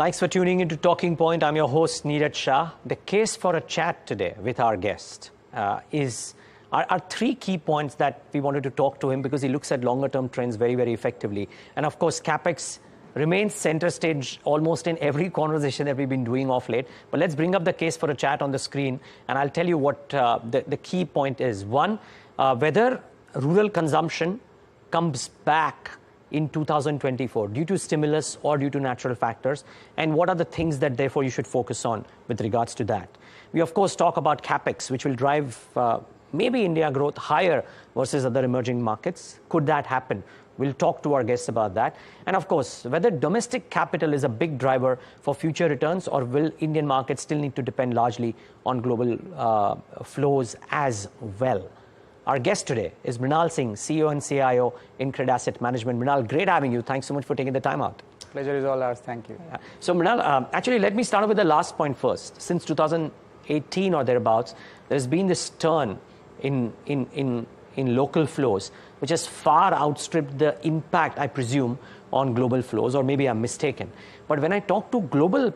Thanks for tuning into Talking Point. I'm your host, Niraj Shah. The case for a chat today with our guest are three key points that we wanted to talk to him because he looks at longer-term trends very, very effectively. And of course, Capex remains center stage almost in every conversation that we've been doing of late. But let's bring up the case for a chat on the screen, and I'll tell you what the key point is. One, whether rural consumption comes back in 2024 due to stimulus or due to natural factors, and what are the things that therefore you should focus on with regards to that. We of course talk about Capex, which will drive maybe India growth higher versus other emerging markets. Could that happen? We'll talk to our guests about that. And of course, whether domestic capital is a big driver for future returns, or will Indian markets still need to depend largely on global flows as well. Our guest today is Mrinal Singh, CEO and CIO, InCred's Asset Management. Mrinal, great having you. Thanks so much for taking the time out. Pleasure is all ours. Thank you. So Mrinal, actually, let me start with the last point first. Since 2018 or thereabouts, there's been this turn in local flows, which has far outstripped the impact, I presume, on global flows, or maybe I'm mistaken. But when I talk to global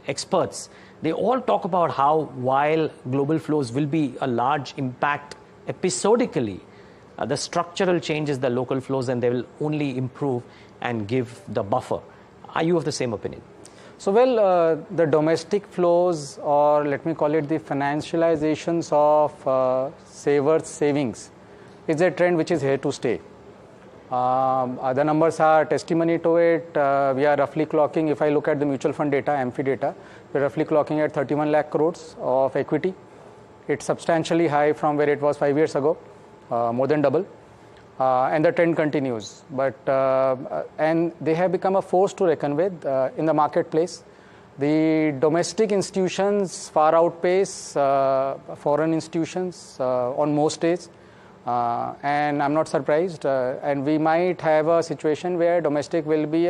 experts, they all talk about how while global flows will be a large impact episodically, the structural changes the local flows, and they will only improve and give the buffer. Are you of the same opinion? So, the domestic flows, or let me call it the financializations of savers' savings, is a trend which is here to stay. The numbers are testimony to it. We are roughly clocking, if I look at the mutual fund data, AMFI data, we're roughly clocking at 31 lakh crores of equity. It's substantially high from where it was 5 years ago, more than double. And the trend continues. And they have become a force to reckon with in the marketplace. The domestic institutions far outpace foreign institutions on most days. And I'm not surprised. And we might have a situation where domestic will be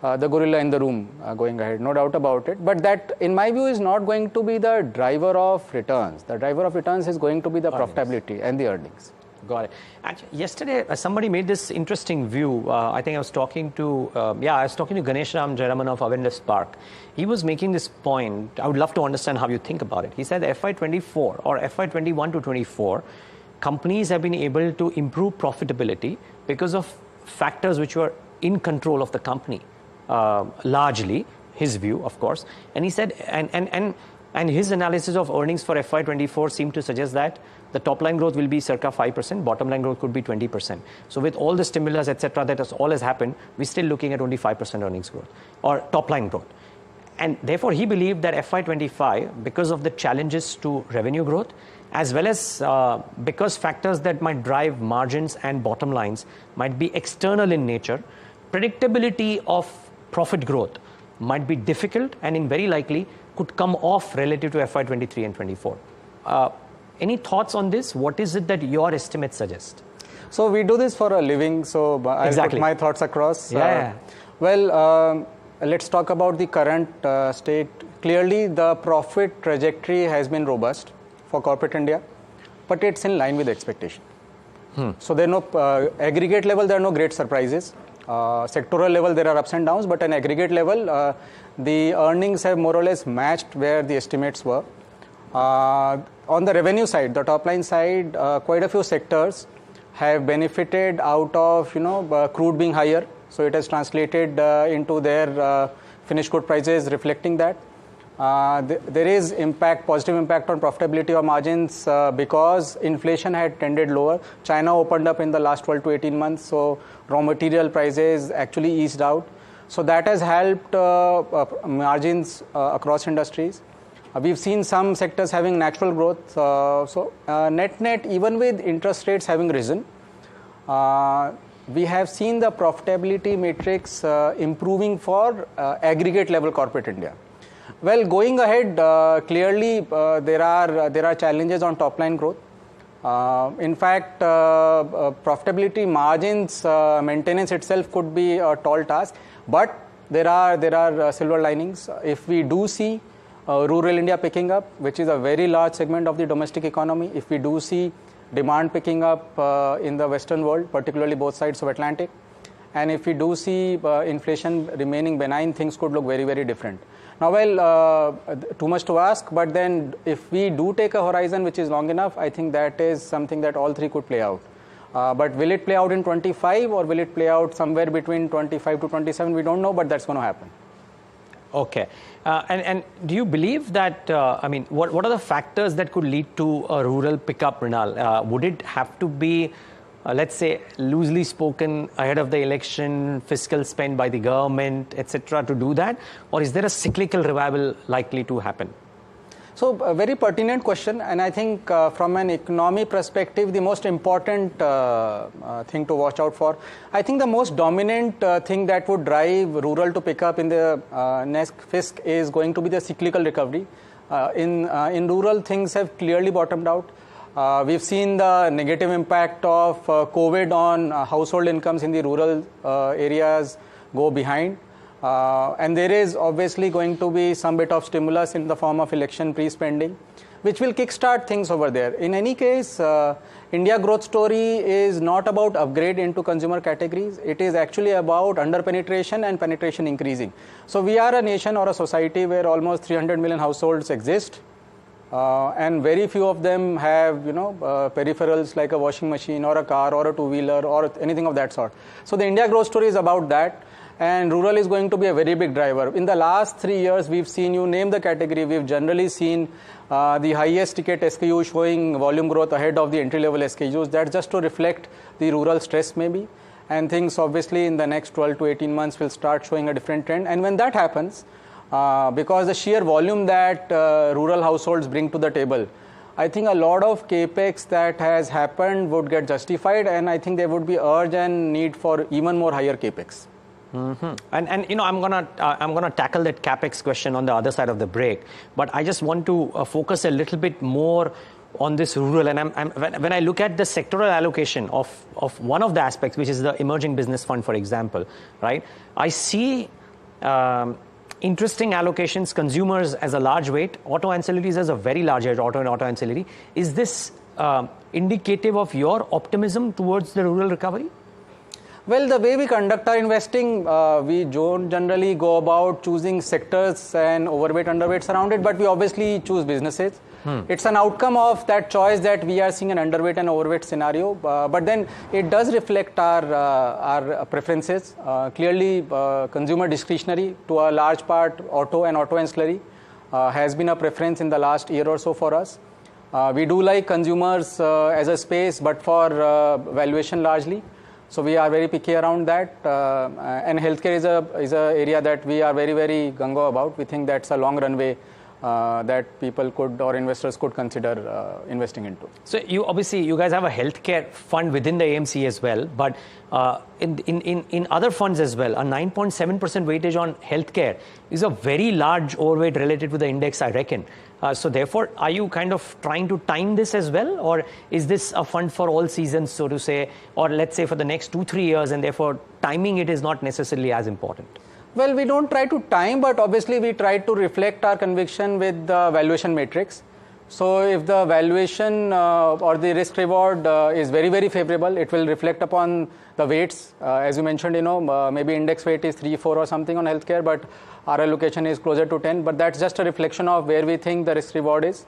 the gorilla in the room going ahead, no doubt about it. But that, in my view, is not going to be the driver of returns. The driver of returns is going to be the profitability and the earnings. Got it. Actually, yesterday, somebody made this interesting view. I think I was talking to, Ganesh Ram Jayaraman of Avendus Park. He was making this point. I would love to understand how you think about it. He said FY24 or FY21 to 24, companies have been able to improve profitability because of factors which were in control of the company, largely, his view, of course. And he said, and his analysis of earnings for FY24 seemed to suggest that the top line growth will be circa 5%, bottom line growth could be 20%. So with all the stimulus, etc., that all has happened, we're still looking at only 5% earnings growth or top line growth. And therefore, he believed that FY25, because of the challenges to revenue growth, as well as because factors that might drive margins and bottom lines might be external in nature, predictability of profit growth might be difficult and in very likely could come off relative to FY23 and 24. Any thoughts on this? What is it that your estimates suggest? So we do this for a living, so I'll put my thoughts across. Let's talk about the current state. Clearly, the profit trajectory has been robust for corporate India, but it's in line with expectation. So there are no aggregate level, there are no great surprises. Sectoral level, there are ups and downs, but at aggregate level, the earnings have more or less matched where the estimates were. On the revenue side, the top line side, quite a few sectors have benefited out of crude being higher. So it has translated into their finished good prices reflecting that. There is positive impact on profitability or margins because inflation had tended lower. China opened up in the last 12 to 18 months, so raw material prices actually eased out. So that has helped margins across industries. We've seen some sectors having natural growth. Net, even with interest rates having risen, we have seen the profitability matrix improving for aggregate level corporate India. Well, going ahead, clearly there are challenges on top line growth. In fact, profitability margins maintenance itself could be a tall task, but there are silver linings. If we do see rural India picking up, which is a very large segment of the domestic economy, if we do see demand picking up in the Western world, particularly both sides of Atlantic, And if we do see inflation remaining benign, things could look very, very different. Now, well, too much to ask, but then if we do take a horizon which is long enough, I think that is something that all three could play out. But will it play out in 25 or will it play out somewhere between 25 to 27? We don't know, but that's going to happen. Okay. And do you believe that, I mean, what are the factors that could lead to a rural pickup, Mrinal? Would it have to be, let's say, loosely spoken, ahead of the election, fiscal spend by the government, etc., to do that? Or is there a cyclical revival likely to happen? So, a very pertinent question, and I think from an economy perspective, the most important thing to watch out for. I think the most dominant thing that would drive rural to pick up in the next fisc is going to be the cyclical recovery. In rural, things have clearly bottomed out. We've seen the negative impact of COVID on household incomes in the rural areas go behind. And there is obviously going to be some bit of stimulus in the form of election pre-spending, which will kickstart things over there. In any case, India growth story is not about upgrade into consumer categories. It is actually about under-penetration and penetration increasing. So we are a nation or a society where almost 300 million households exist. And very few of them have, peripherals like a washing machine or a car or a two-wheeler or anything of that sort. So the India growth story is about that. And rural is going to be a very big driver. In the last 3 years, we've seen, you name the category, we've generally seen the highest ticket SKU showing volume growth ahead of the entry-level SKUs. That's just to reflect the rural stress maybe. And things obviously in the next 12 to 18 months will start showing a different trend. And when that happens, because the sheer volume that rural households bring to the table, I think a lot of Capex that has happened would get justified, and I think there would be urge and need for even more higher Capex. Mm-hmm. And I'm gonna tackle that Capex question on the other side of the break, but I just want to focus a little bit more on this rural. And when I look at the sectoral allocation of one of the aspects, which is the emerging business fund, for example, right? I see interesting allocations, consumers as a large weight, auto ancillaries as a very large weight, auto and auto ancillary. Is this indicative of your optimism towards the rural recovery? Well, the way we conduct our investing, we don't generally go about choosing sectors and overweight, underweights around it, but we obviously choose businesses. It's an outcome of that choice that we are seeing an underweight and overweight scenario, but then it does reflect our preferences. Clearly, consumer discretionary to a large part, auto and auto ancillary has been a preference in the last year or so for us. We do like consumers as a space, but for valuation largely. So we are very picky around that, and healthcare is a area that we are very, very gung-ho about. We think that's a long runway that people could or investors could consider investing into. So you guys have a healthcare fund within the AMC as well, but in other funds as well, a 9.7% weightage on healthcare is a very large overweight related to the index, I reckon. So therefore, are you kind of trying to time this as well, or is this a fund for all seasons, so to say, or let's say for the next 2-3 years, and therefore timing it is not necessarily as important? Well, we don't try to time, but obviously we try to reflect our conviction with the valuation matrix. So if the valuation or the risk reward is very, very favorable, it will reflect upon the weights. As you mentioned, maybe index weight is 3, 4 or something on healthcare, but our allocation is closer to 10. But that's just a reflection of where we think the risk reward is.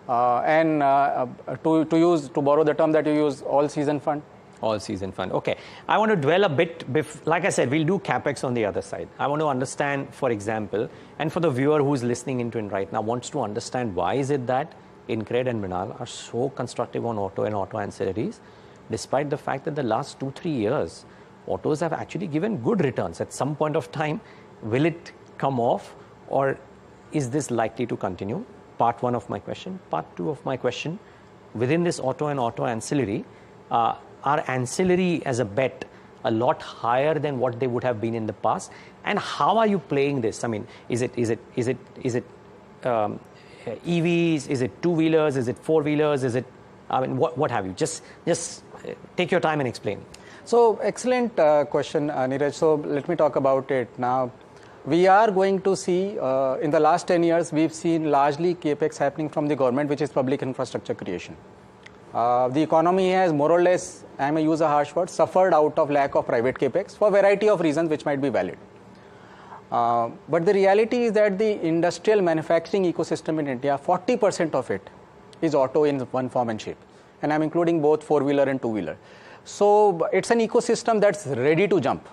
And to borrow the term that you use, all season fund. All season fund. Okay. I want to dwell a bit, like I said, we'll do Capex on the other side. I want to understand, for example, and for the viewer who's listening into it right now, wants to understand why is it that InCred and Mrinal are so constructive on auto and auto ancillaries, despite the fact that the last 2-3 years, autos have actually given good returns. At some point of time, will it come off, or is this likely to continue? Part one of my question. Part two of my question, within this auto and auto ancillary, are ancillary as a bet a lot higher than what they would have been in the past? And how are you playing this? I mean, is it EVs? Is it two-wheelers? Is it four-wheelers? Is it, I mean, what have you? Just take your time and explain. So excellent question, Niraj. So let me talk about it now. We are going to see, in the last 10 years, we've seen largely Capex happening from the government, which is public infrastructure creation. The economy has more or less, I may use a harsh word, suffered out of lack of private capex for a variety of reasons which might be valid. But the reality is that the industrial manufacturing ecosystem in India, 40% of it is auto in one form and shape. And I'm including both four-wheeler and two-wheeler. So it's an ecosystem that's ready to jump.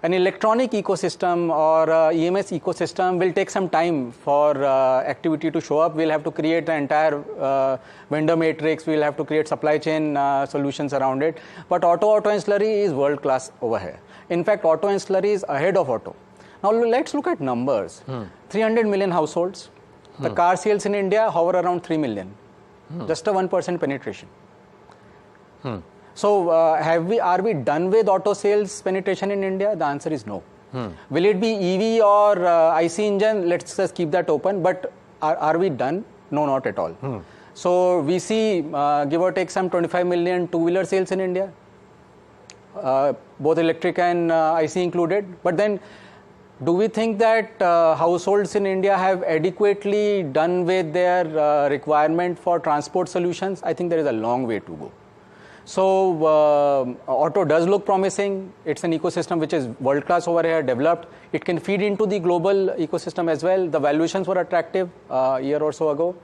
An electronic ecosystem or EMS ecosystem will take some time for activity to show up. We'll have to create the entire vendor matrix. We'll have to create supply chain solutions around it. But auto ancillary is world-class over here. In fact, auto ancillary is ahead of auto. Now, let's look at numbers. 300 million households. The car sales in India hover around 3 million. Just a 1% penetration. So, are we done with auto sales penetration in India? The answer is no. Will it be EV or IC engine? Let's just keep that open. But are we done? No, not at all. So, we see, give or take, some 25 million two-wheeler sales in India, both electric and IC included. But then, do we think that households in India have adequately done with their requirement for transport solutions? I think there is a long way to go. So, auto does look promising. It's an ecosystem which is world-class over here, developed. It can feed into the global ecosystem as well. The valuations were attractive a year or so ago.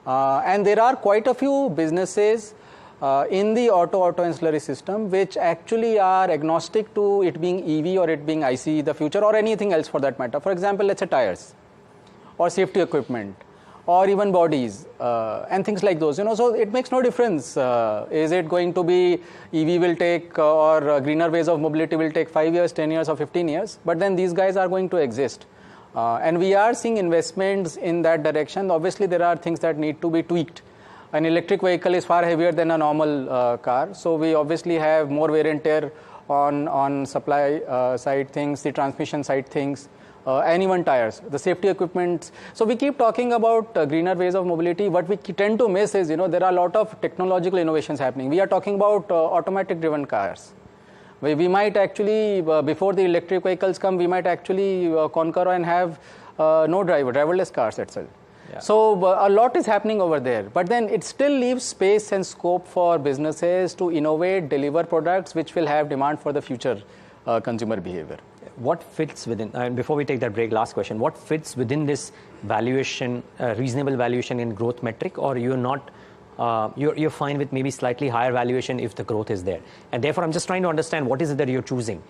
And there are quite a few businesses in the auto ancillary system which actually are agnostic to it being EV or it being IC the future or anything else for that matter. For example, let's say tires or safety equipment or even bodies and things like those. So it makes no difference. Is it going to be EV will take or greener ways of mobility will take 5 years, 10 years or 15 years, but then these guys are going to exist. And we are seeing investments in that direction. Obviously, there are things that need to be tweaked. An electric vehicle is far heavier than a normal car. So we obviously have more wear and tear on supply side things, the transmission side things, and even tires, the safety equipment. So we keep talking about greener ways of mobility. What we tend to miss is, there are a lot of technological innovations happening. We are talking about automatic driven cars. We might actually, before the electric vehicles come, we might actually conquer and have no driverless cars itself. Yeah. So a lot is happening over there, but then it still leaves space and scope for businesses to innovate, deliver products which will have demand for the future consumer behavior. What fits within, and before we take that break, last question, what fits within this valuation, reasonable valuation in growth metric, or you're not, you're fine with maybe slightly higher valuation if the growth is there? And therefore, I'm just trying to understand what is it that you're choosing?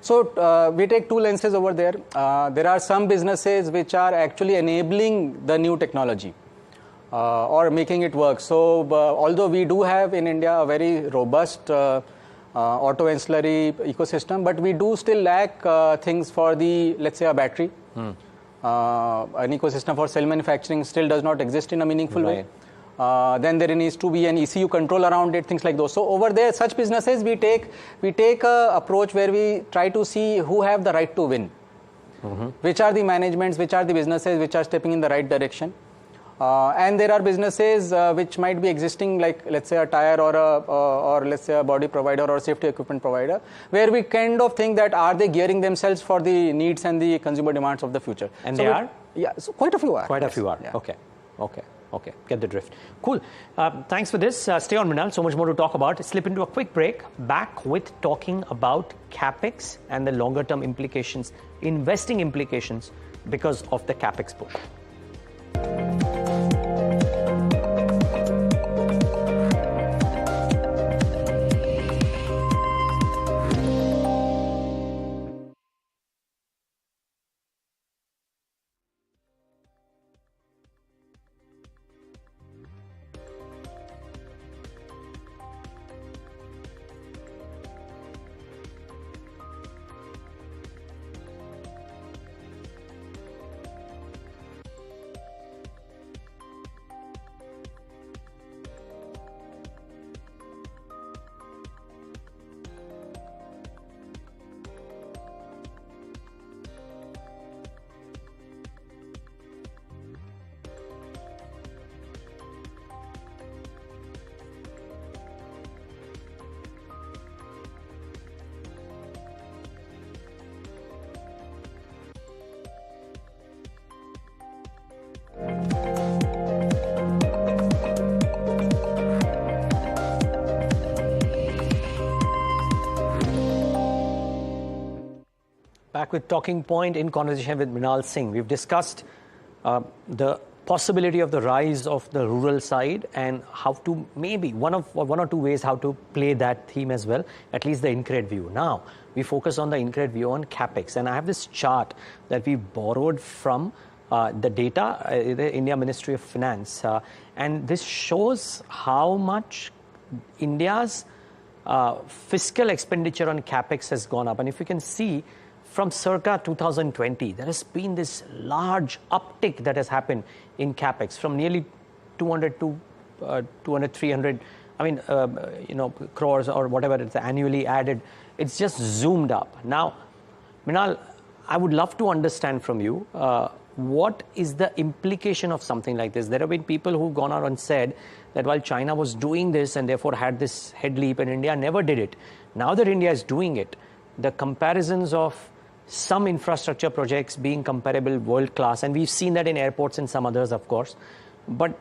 So we take two lenses over there. There are some businesses which are actually enabling the new technology or making it work. So although we do have in India a very robust auto ancillary ecosystem, but we do still lack things for the, let's say, a battery. An ecosystem for cell manufacturing still does not exist in a meaningful way. Then there needs to be an ECU control around it, things like those. So over there, such businesses, we take a approach where we try to see who have the right to win. Which are the managements, which are the businesses which are stepping in the right direction. And there are businesses which might be existing, like let's say a tire or let's say a body provider or safety equipment provider, where we kind of think that are they gearing themselves for the needs and the consumer demands of the future. And so they are? Yeah, so quite a few are. Quite a few are. Yeah. Okay, get the drift. Cool. Thanks for this. Stay on, Mrinal. So much more to talk about. Slip into a quick break. Back with talking about Capex and the longer-term implications, investing implications because of the Capex push. back with Talking Point in conversation with Mrinal Singh. We've discussed the possibility of the rise of the rural side and how to maybe one or two ways how to play that theme as well, at least the InCred view. Now, we focus on the InCred view on Capex. And I have this chart that we borrowed from the data, the India Ministry of Finance. And this shows how much India's fiscal expenditure on Capex has gone up. And if you can see, from circa 2020, there has been this large uptick that has happened in Capex from nearly 200 to 300, crores or whatever it's annually added. It's just zoomed up. Now, Mrinal, I would love to understand from you, what is the implication of something like this? There have been people who've gone out and said that while China was doing this and therefore had this head leap and India never did it, now that India is doing it, the comparisons of some infrastructure projects being comparable world-class, and we've seen that in airports and some others, of course, but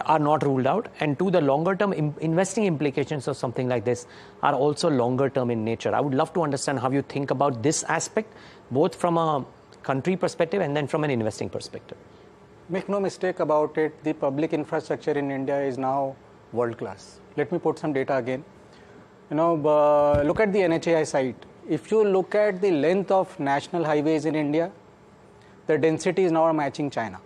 are not ruled out. And the longer-term investing implications of something like this are also longer-term in nature. I would love to understand how you think about this aspect, both from a country perspective and then from an investing perspective. Make no mistake about it, the public infrastructure in India is now world-class. Let me put some data again. Look at the NHAI site. If you look at the length of national highways in India, the density is now matching China.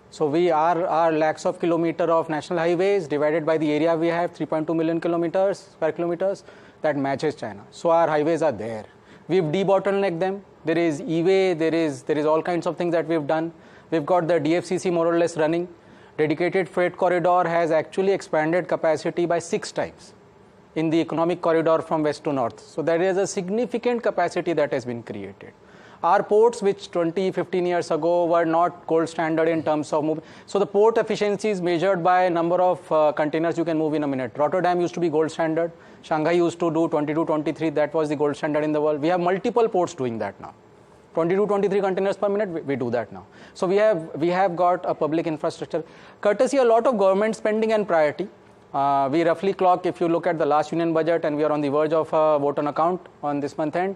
So we are lakhs of kilometers of national highways divided by the area we have, 3.2 million square kilometers, that matches China. So our highways are there. We've debottlenecked them. There is e-way, there is all kinds of things that we've done. We've got the DFCC more or less running. Dedicated freight corridor has actually expanded capacity by 6 times in the economic corridor from west to north. So there is a significant capacity that has been created. Our ports, which 15 years ago were not gold standard in terms of movement. So the port efficiency is measured by number of containers you can move in a minute. Rotterdam used to be gold standard. Shanghai used to do 22, 23. That was the gold standard in the world. We have multiple ports doing that now. 22, 23 containers per minute, we do that now. So we have got a public infrastructure. Courtesy a lot of government spending and priority. We roughly clock, if you look at the last union budget, and we are on the verge of a vote on account on this month end,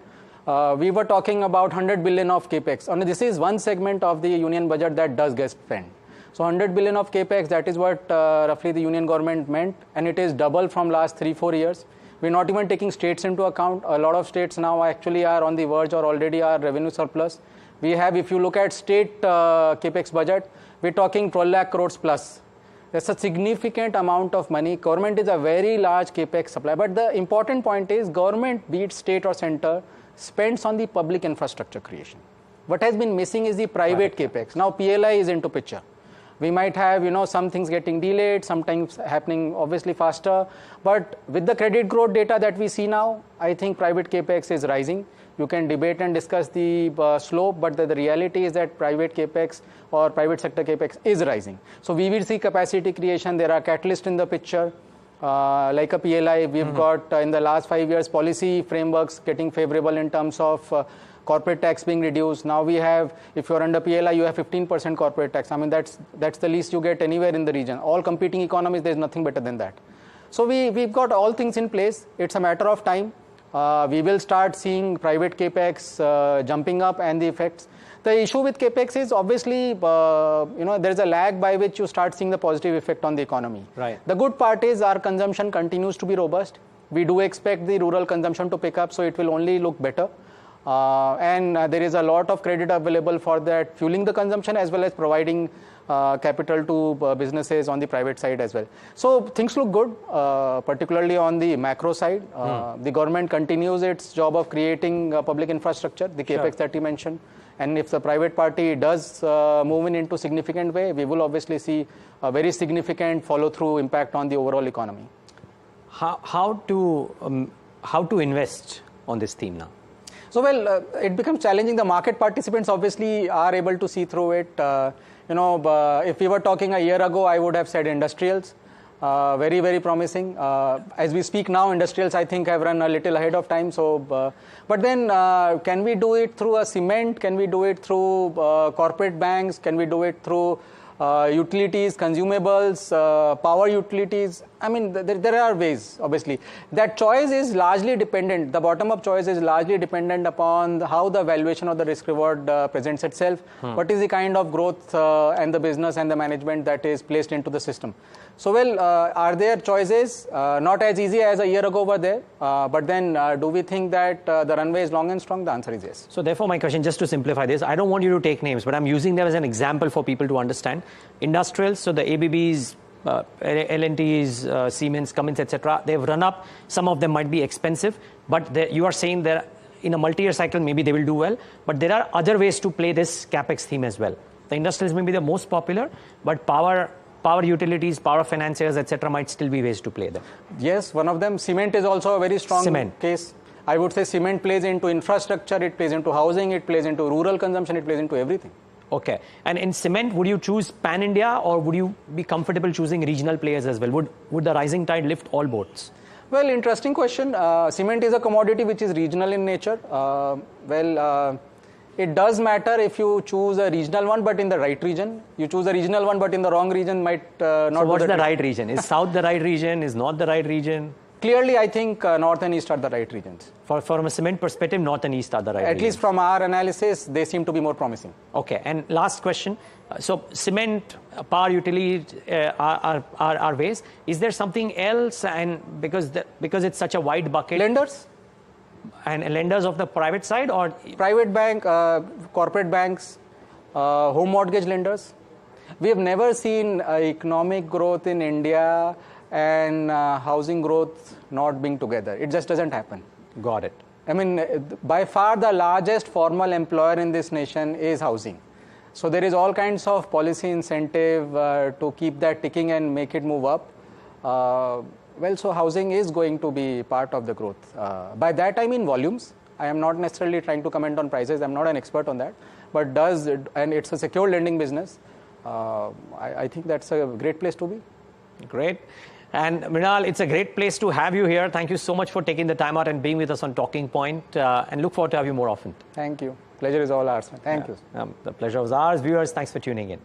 we were talking about 100 billion of Capex. And this is one segment of the union budget that does get spent. So 100 billion of Capex, that is what roughly the union government meant, and it is double from last 3-4 years. We're not even taking states into account. A lot of states now actually are on the verge or already are revenue surplus. We have, if you look at state Capex budget, we're talking 12 lakh crores plus. That's a significant amount of money. Government is a very large Capex supplier. But the important point is government, be it state or center, spends on the public infrastructure creation. What has been missing is the private Capex. Now PLI is into picture. We might have, some things getting delayed, sometimes happening obviously faster. But with the credit growth data that we see now, I think private Capex is rising. You can debate and discuss the slope, but the reality is that private Capex or private sector Capex is rising. So we will see capacity creation. There are catalysts in the picture. Like a PLI, we've got in the last 5 years policy frameworks getting favorable in terms of corporate tax being reduced. Now we have, if you're under PLI, you have 15% corporate tax. I mean, that's the least you get anywhere in the region. All competing economies, there's nothing better than that. So we've got all things in place. It's a matter of time. We will start seeing private Capex jumping up and the effects. The issue with Capex is obviously, there's a lag by which you start seeing the positive effect on the economy. Right. The good part is our consumption continues to be robust. We do expect the rural consumption to pick up, so it will only look better. And there is a lot of credit available for that, fueling the consumption as well as providing capital to businesses on the private side as well. So things look good, particularly on the macro side. The government continues its job of creating public infrastructure, the Capex that you mentioned. And if the private party does move in into significant way, we will obviously see a very significant follow-through impact on the overall economy. How to invest on this theme now? So, it becomes challenging. The market participants obviously are able to see through it. If we were talking a year ago, I would have said industrials. Very, very promising. As we speak now, industrials, I think, have run a little ahead of time. So, but then can we do it through a cement? Can we do it through corporate banks? Can we do it through utilities, consumables, power utilities. I mean, there are ways, obviously. That choice is largely dependent, the bottom-up choice is largely dependent upon how the valuation of the risk-reward presents itself, what is the kind of growth and the business and the management that is placed into the system. So, well, are there choices? Not as easy as a year ago were there, but then do we think that the runway is long and strong? The answer is yes. So therefore, my question, just to simplify this, I don't want you to take names, but I'm using them as an example for people to understand. Industrials, so the ABBs, L&Ts, Siemens, Cummins, etc., they've run up. Some of them might be expensive, but you are saying that in a multi-year cycle, maybe they will do well. But there are other ways to play this Capex theme as well. The industrials may be the most popular, but power utilities, power financiers, etc., might still be ways to play them. Yes, one of them, cement is also a very strong case. I would say cement plays into infrastructure, it plays into housing, it plays into rural consumption, it plays into everything. Okay. And in cement, would you choose pan-India or would you be comfortable choosing regional players as well? Would the rising tide lift all boats? Well, interesting question. Cement is a commodity which is regional in nature. It does matter if you choose a regional one, but in the right region. You choose a regional one, but in the wrong region might not. So what's the right region? Is South the right region? Is North the right region? Clearly, I think North and East are the right regions. From a cement perspective, North and East are the right regions. At least from our analysis, they seem to be more promising. Okay. And last question. So cement, power utilities are ways. Is there something else? And because it's such a wide bucket. Lenders? And lenders of the private side or? Private bank, corporate banks, home mortgage lenders. We have never seen economic growth in India and housing growth not being together. It just doesn't happen. Got it. I mean, by far the largest formal employer in this nation is housing. So there is all kinds of policy incentive to keep that ticking and make it move up. Well, so housing is going to be part of the growth. By that I mean volumes. I am not necessarily trying to comment on prices. I'm not an expert on that. But and it's a secure lending business. I think that's a great place to be. Great. And Mrinal, it's a great place to have you here. Thank you so much for taking the time out and being with us on Talking Point. And look forward to have you more often. Thank you. Pleasure is all ours. Thank you. The pleasure was ours. Viewers, thanks for tuning in.